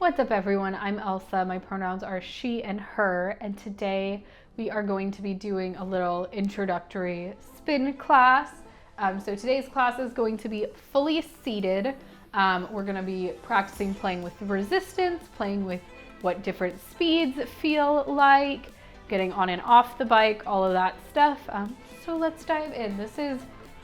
What's up everyone, I'm Elsa, my pronouns are she and her, and today we are going to be doing a little introductory spin class. So today's class is going to be fully seated. We're going to be practicing playing with resistance, playing with what different speeds feel like, getting on and off the bike, all of that stuff. So let's dive in. This is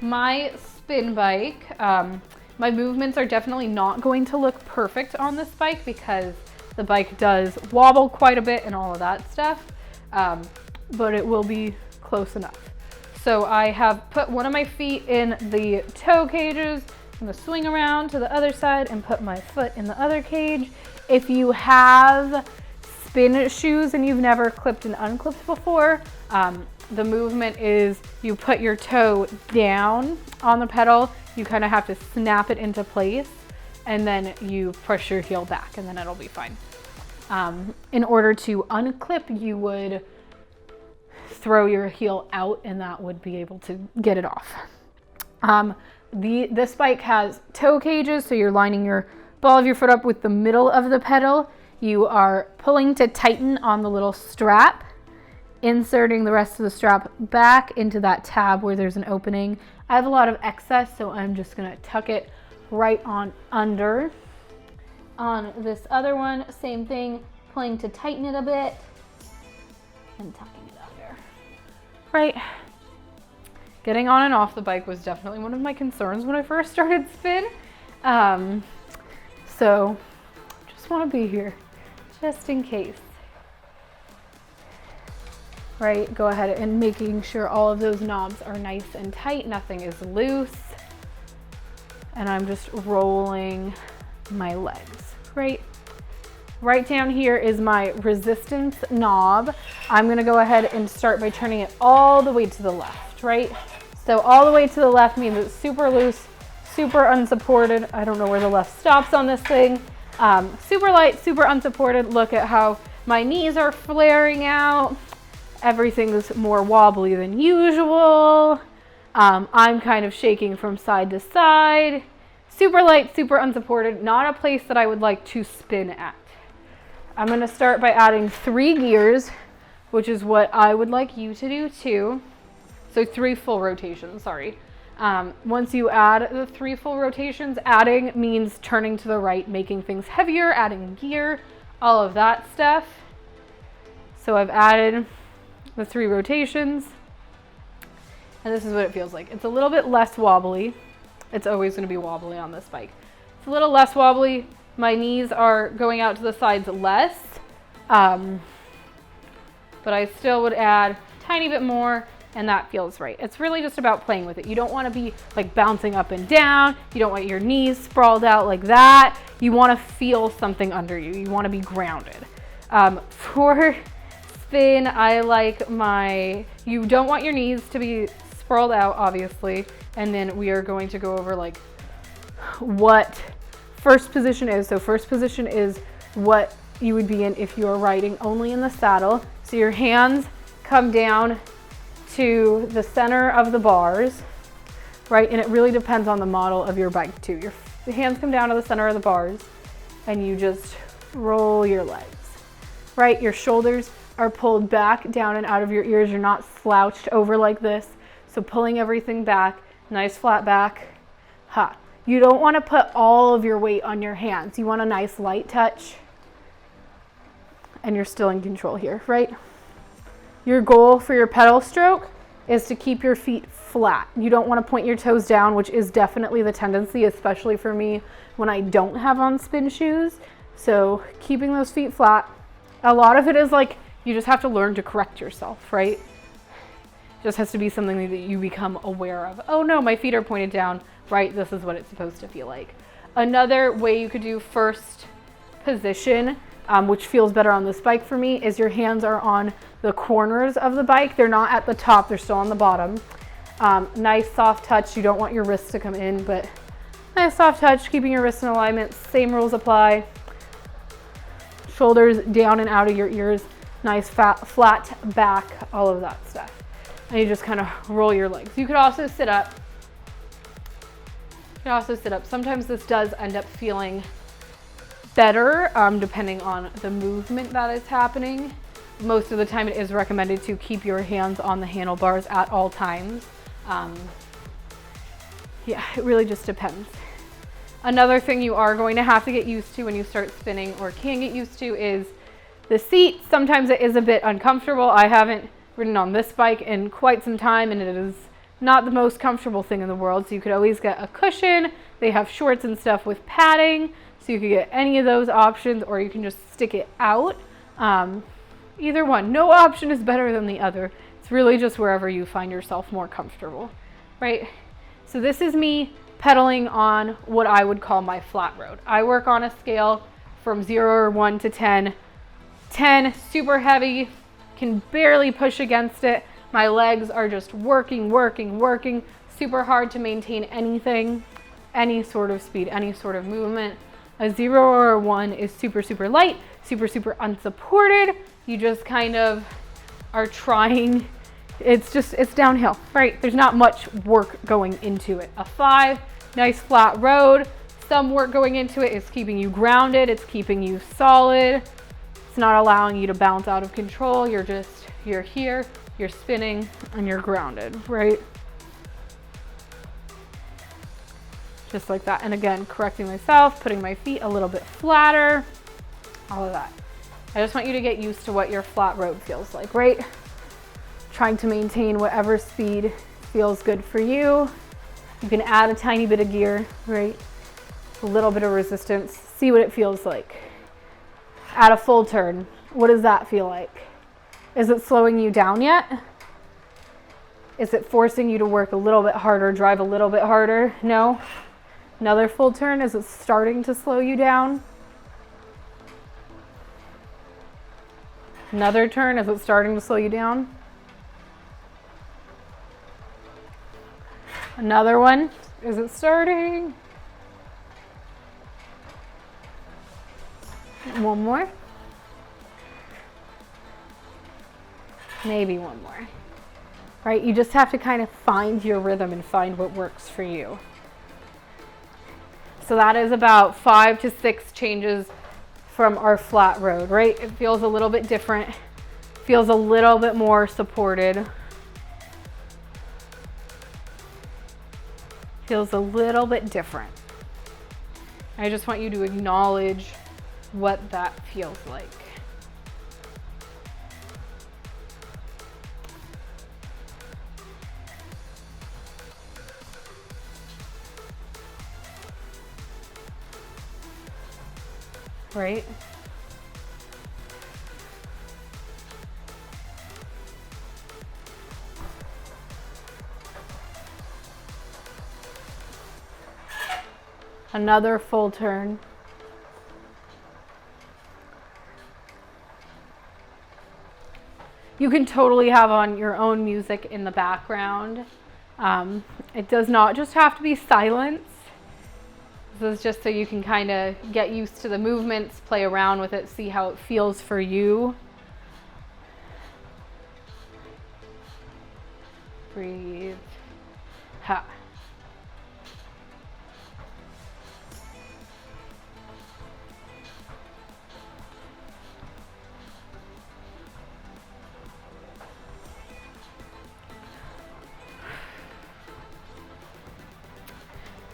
my spin bike. My movements are definitely not going to look perfect on this bike because the bike does wobble quite a bit and all of that stuff, but it will be close enough. So I have put one of my feet in the toe cages. I'm gonna swing around to the other side and put my foot in the other cage. If you have spin shoes and you've never clipped and unclipped before, the movement is you put your toe down on the pedal, you kind of have to snap it into place, and then you push your heel back and then it'll be fine. In order to unclip, you would throw your heel out and that would be able to get it off. This bike has toe cages, so you're lining your ball of your foot up with the middle of the pedal. You are pulling to tighten on the little strap, inserting the rest of the strap back into that tab where there's an opening. I have a lot of excess, so I'm just gonna tuck it right on under. On this other one, same thing, pulling to tighten it a bit and tucking it under. Right. Getting on and off the bike was definitely one of my concerns when I first started spin. So just wanna be here, just in case. Right, go ahead and making sure all of those knobs are nice and tight, nothing is loose. And I'm just rolling my legs, right? Right down here is my resistance knob. I'm gonna go ahead and start by turning it all the way to the left, right? So all the way to the left means it's super loose, super unsupported. I don't know where the left stops on this thing. Super light, super unsupported. Look at how my knees are flaring out. Everything's more wobbly than usual. I'm kind of shaking from side to side. Super light, super unsupported, not a place that I would like to spin at. I'm gonna start by adding 3 gears, which is what I would like you to do too. So 3 full rotations, sorry. Once you add the 3 full rotations, adding means turning to the right, making things heavier, adding gear, all of that stuff. So I've added the 3 rotations, and this is what it feels like. It's a little bit less wobbly. It's always going to be wobbly on this bike. It's a little less wobbly. My knees are going out to the sides less, but I still would add a tiny bit more, and that feels right. It's really just about playing with it. You don't want to be like bouncing up and down. You don't want your knees sprawled out like that. You want to feel something under you. You want to be grounded. For spin, I like you don't want your knees to be sprawled out, obviously, and then we are going to go over like what first position is. So first position is what you would be in if you are riding only in the saddle. So your hands come down to the center of the bars, right? And it really depends on the model of your bike too. Your hands come down to the center of the bars and you just roll your legs, right? Your shoulders are pulled back down and out of your ears. You're not slouched over like this. So pulling everything back, nice flat back. Ha. You don't want to put all of your weight on your hands. You want a nice light touch. And you're still in control here, right? Your goal for your pedal stroke is to keep your feet flat. You don't want to point your toes down, which is definitely the tendency, especially for me when I don't have on spin shoes. So keeping those feet flat. A lot of it is like, you just have to learn to correct yourself, right? It just has to be something that you become aware of. Oh no, my feet are pointed down, right? This is what it's supposed to feel like. Another way you could do first position, which feels better on this bike for me, is your hands are on the corners of the bike. They're not at the top, they're still on the bottom. Nice soft touch. You don't want your wrists to come in, but nice soft touch, keeping your wrists in alignment. Same rules apply. Shoulders down and out of your ears. Nice flat back, all of that stuff. And you just kind of roll your legs. You could also sit up. Sometimes this does end up feeling better depending on the movement that is happening. Most of the time it is recommended to keep your hands on the handlebars at all times. Yeah, it really just depends. Another thing you are going to have to get used to when you start spinning, or can get used to, is the seat. Sometimes it is a bit uncomfortable. I haven't ridden on this bike in quite some time, and it is not the most comfortable thing in the world. So you could always get a cushion. They have shorts and stuff with padding, so you could get any of those options, or you can just stick it out. Either one. No option is better than the other. It's really just wherever you find yourself more comfortable, right? So this is me pedaling on what I would call my flat road. I work on a scale from 0 or 1 to 10. 10, super heavy, can barely push against it. My legs are just working, super hard to maintain anything, any sort of speed, any sort of movement. A 0 or a 1 is super light, super unsupported. You just kind of are trying. It's downhill, right? There's not much work going into it. A 5, nice flat road. Some work going into it is keeping you grounded. It's keeping you solid. It's not allowing you to bounce out of control. You're here, you're spinning, and you're grounded, right? Just like that. And again, correcting myself, putting my feet a little bit flatter, all of that. I just want you to get used to what your flat road feels like, right? Trying to maintain whatever speed feels good for you. You can add a tiny bit of gear, right? A little bit of resistance. See what it feels like. Add a full turn. What does that feel like? Is it slowing you down yet? Is it forcing you to work a little bit harder, drive a little bit harder? No? Another full turn. Is it starting to slow you down? Another turn. Is it starting to slow you down? Another one. Is it starting? One more. Maybe one more. Right? You just have to kind of find your rhythm and find what works for you. So that is about 5 to 6 changes from our flat road, right? It feels a little bit different. Feels a little bit more supported. Feels a little bit different. I just want you to acknowledge what that feels like. Right? Another full turn. You can totally have on your own music in the background. It does not just have to be silence. This is just so you can kind of get used to the movements, play around with it, see how it feels for you. Breathe. Ha.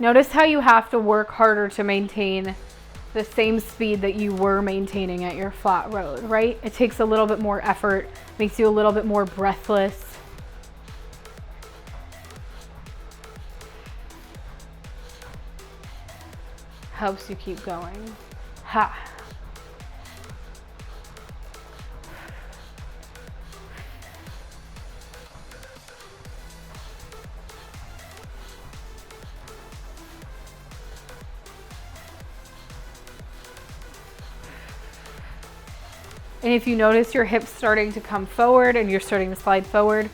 Notice how you have to work harder to maintain the same speed that you were maintaining at your flat road, right? It takes a little bit more effort, makes you a little bit more breathless. Helps you keep going. Ha. And if you notice your hips starting to come forward and you're starting to slide forward,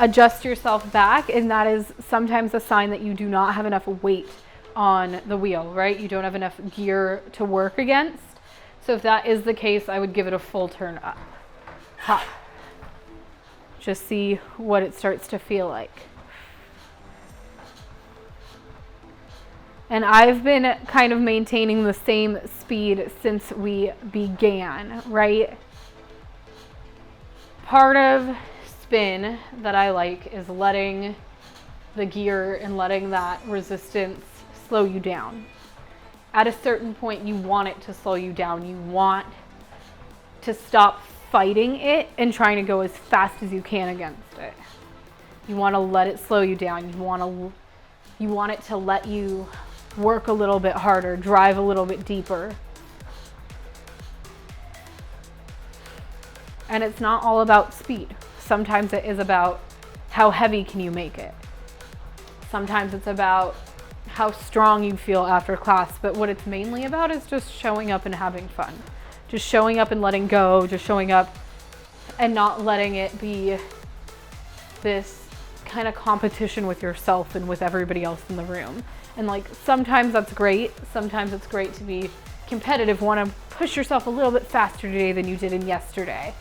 adjust yourself back, and that is sometimes a sign that you do not have enough weight on the wheel, right? You don't have enough gear to work against. So if that is the case, I would give it a full turn up. Ha. Just see what it starts to feel like. And I've been kind of maintaining the same speed since we began, right? Part of spin that I like is letting the gear and letting that resistance slow you down. At a certain point, you want it to slow you down. You want to stop fighting it and trying to go as fast as you can against it. You want to let it slow you down. You want it to let you work a little bit harder, drive a little bit deeper. And it's not all about speed. Sometimes it is about how heavy can you make it. Sometimes it's about how strong you feel after class, but what it's mainly about is just showing up and having fun. Just showing up and letting go, just showing up and not letting it be this kind of competition with yourself and with everybody else in the room. And like, sometimes that's great. Sometimes it's great to be competitive, want to push yourself a little bit faster today than you did in yesterday,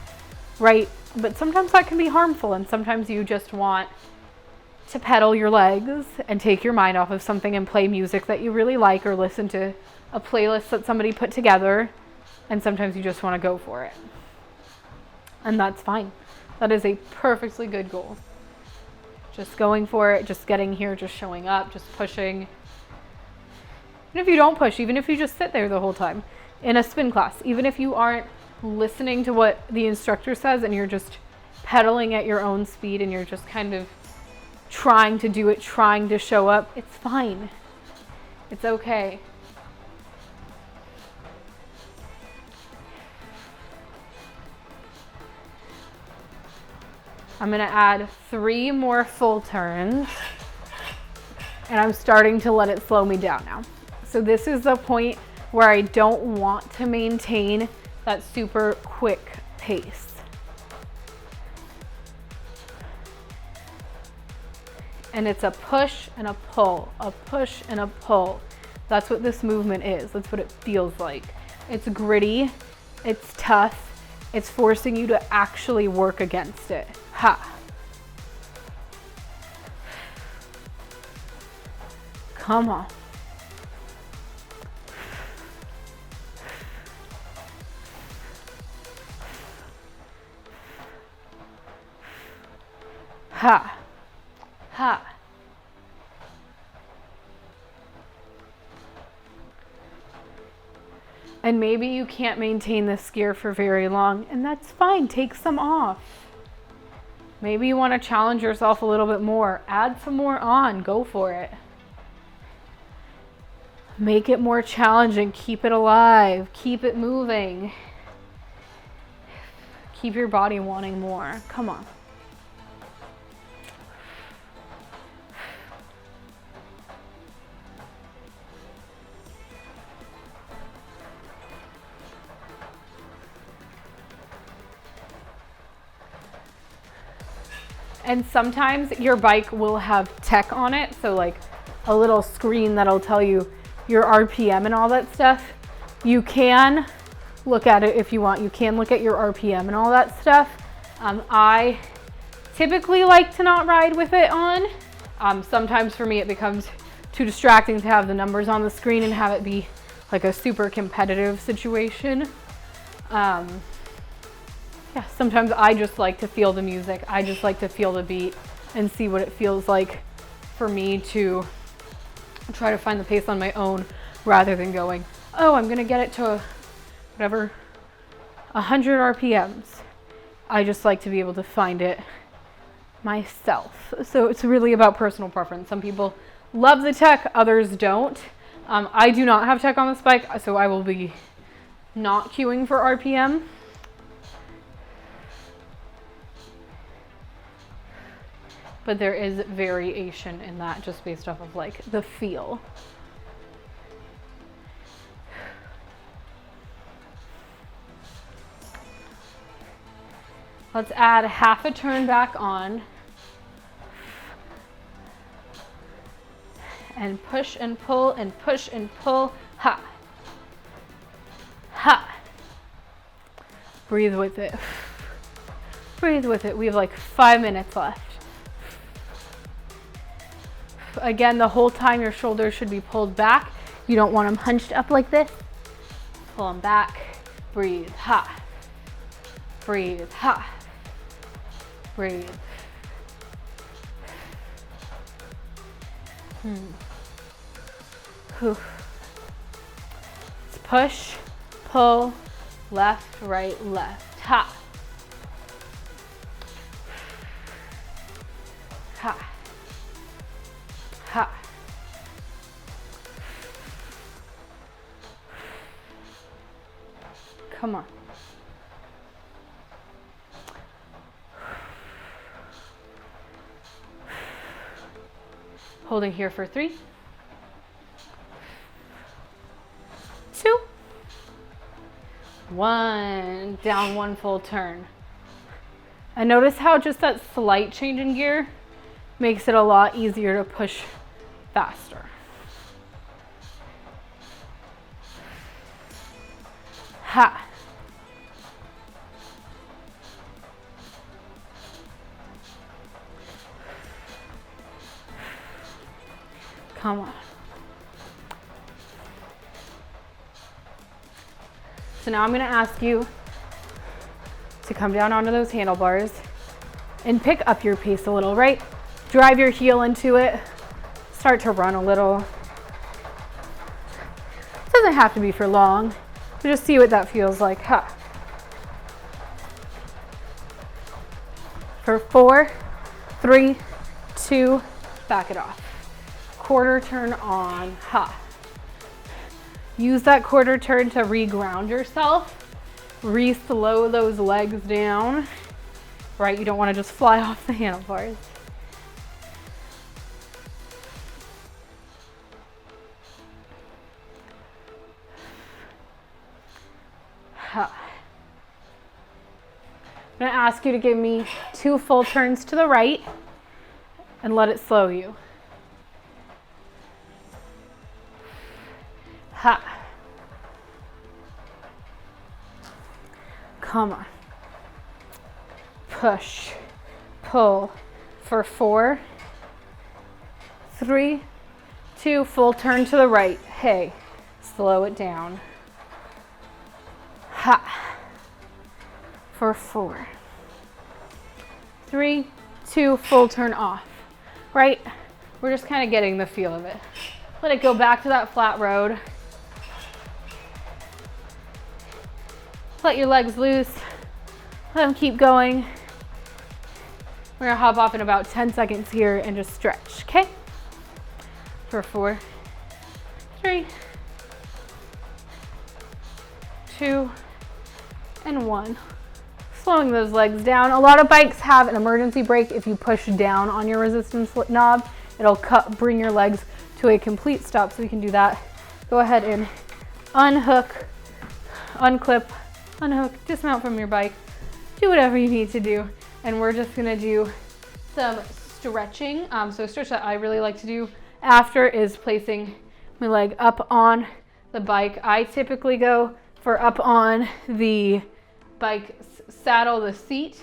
right? But sometimes that can be harmful, and sometimes you just want to pedal your legs and take your mind off of something and play music that you really like, or listen to a playlist that somebody put together, and sometimes you just want to go for it. And that's fine. That is a perfectly good goal. Just going for it, just getting here, just showing up, just pushing. Even if you don't push, even if you just sit there the whole time in a spin class, even if you aren't listening to what the instructor says and you're just pedaling at your own speed and you're just kind of trying to do it, trying to show up, it's fine. It's okay. I'm going to add 3 more full turns, and I'm starting to let it slow me down now. So this is the point where I don't want to maintain that super quick pace. And it's a push and a pull, a push and a pull. That's what this movement is. That's what it feels like. It's gritty, it's tough, it's forcing you to actually work against it. Ha. Come on. Ha. Ha. And maybe you can't maintain this gear for very long, and that's fine. Take some off. Maybe you want to challenge yourself a little bit more. Add some more on. Go for it. Make it more challenging. Keep it alive. Keep it moving. Keep your body wanting more. Come on. And sometimes your bike will have tech on it, so like a little screen that'll tell you your RPM and all that stuff. You can look at it if you want. You can look at your RPM and all that stuff. I typically like to not ride with it on. Sometimes for me it becomes too distracting to have the numbers on the screen and have it be like a super competitive situation. Yeah, sometimes I just like to feel the music. I just like to feel the beat and see what it feels like for me to try to find the pace on my own, rather than going, oh, I'm gonna get it to whatever, 100 RPMs. I just like to be able to find it myself. So it's really about personal preference. Some people love the tech, others don't. I do not have tech on this bike, so I will be not queuing for RPM. But there is variation in that, just based off of like the feel. Let's add half a turn back on. And push and pull and push and pull. Ha. Ha. Breathe with it. Breathe with it. We have like 5 minutes left. Again, the whole time your shoulders should be pulled back. You don't want them hunched up like this. Pull them back. Breathe. Ha. Breathe. Ha. Breathe. Let's push, pull, left, right, left. Ha. Ha. Ha. Come on. Holding here for 3, 2, 1. Down 1 full turn. And notice how just that slight change in gear makes it a lot easier to push faster. Ha. Come on. So now I'm going to ask you to come down onto those handlebars and pick up your pace a little, right? Drive your heel into it. Start to run a little. It doesn't have to be for long. But just see what that feels like. Ha. For 4, 3, 2, back it off. Quarter turn on. Ha. Use that quarter turn to re-ground yourself. Re-slow those legs down. Right? You don't want to just fly off the handlebars. Ha. I'm going to ask you to give me 2 full turns to the right and let it slow you. Ha. Come on. Push, pull for 4, 3, 2, full turn to the right. Hey, slow it down. Ha. For 4, 3, 2, full turn off. Right? We're just kind of getting the feel of it. Let it go back to that flat road. Let your legs loose. Let them keep going. We're gonna hop off in about 10 seconds here and just stretch, okay? For 4, 3, 2, and 1. Slowing those legs down. A lot of bikes have an emergency brake. If you push down on your resistance knob, it'll bring your legs to a complete stop, so we can do that. Go ahead and unhook, unclip, unhook, dismount from your bike, do whatever you need to do. And we're just gonna do some stretching. So a stretch that I really like to do after is placing my leg up on the bike. I typically go for up on the bike saddle, the seat,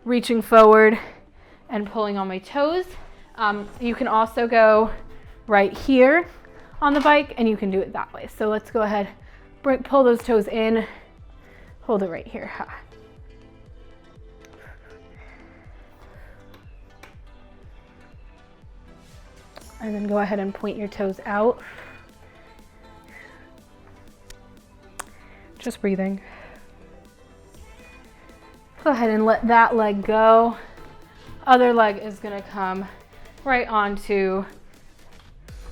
reaching forward and pulling on my toes. You can also go right here on the bike and you can do it that way. So let's go ahead, pull those toes in, hold it right here. Ha. And then go ahead and point your toes out. Just breathing. Go ahead and let that leg go. Other leg is gonna come right onto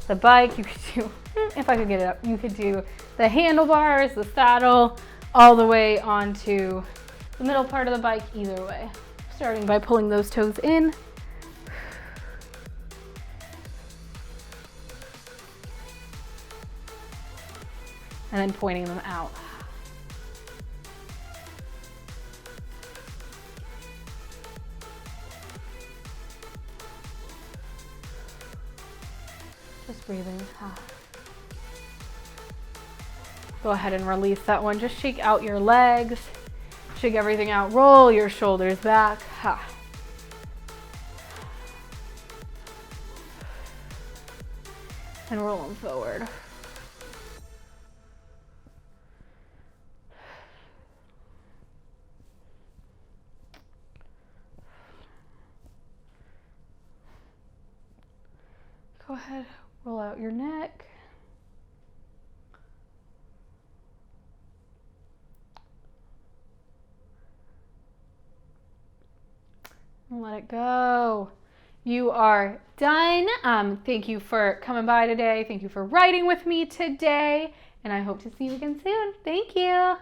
the bike. You could do, if I could get it up, you could do the handlebars, the saddle, all the way onto the middle part of the bike, either way. Starting by pulling those toes in. And then pointing them out. Just breathing. Go ahead and release that one. Just shake out your legs. Shake everything out. Roll your shoulders back. Ha. and roll them forward. Go ahead, roll out your neck. And let it go. You are done. Thank you for coming by today. Thank you for writing with me today. And I hope to see you again soon. Thank you.